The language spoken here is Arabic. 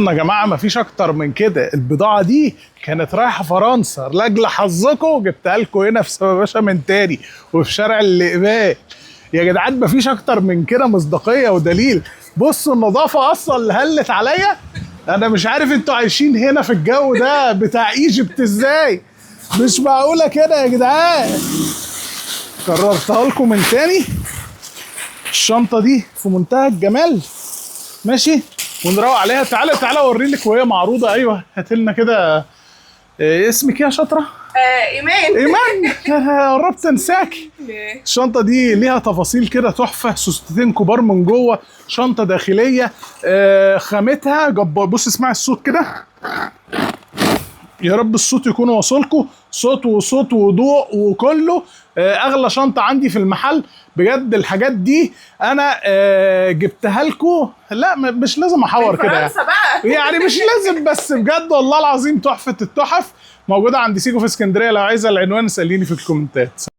يا جماعه مفيش اكتر من كده. البضاعه دي كانت رايحه فرنسا، لاجل حظكم جبتها لكم هنا في سبا باشا من تاني وفي شارع الاقبال. يا جدعان مفيش اكتر من كده مصداقيه ودليل. بصوا النظافه اصلا اللي هلت عليا. انا مش عارف انتوا عايشين هنا في الجو ده بتاع ايجيبت ازاي. مش معقوله كده يا جدعان. كررتها لكم من تاني. الشنطه دي في منتهى الجمال. ماشي ونروق عليها. تعالى تعالى اوري لك وهي معروضه. ايوه هات لنا كده. اسمك ايه يا شاطره؟ ايمان. ايمان. قربت انساكي. الشنطه دي ليها تفاصيل كده تحفه. سوستتين كبار من جوه، شنطه داخليه. خامتها جبار. بص اسمعي الصوت كده. يا رب الصوت يكون واصلكم. صوت وصوت وضوء وكله. اغلى شنطه عندي في المحل بجد. الحاجات دي انا جبتها لكم. لا مش لازم احور كده فرنسا بقى يعني مش لازم، بس بجد والله العظيم تحفه التحف. موجوده عند سيجو في اسكندريه. لو عايزه العنوان اساليني في الكومنتات.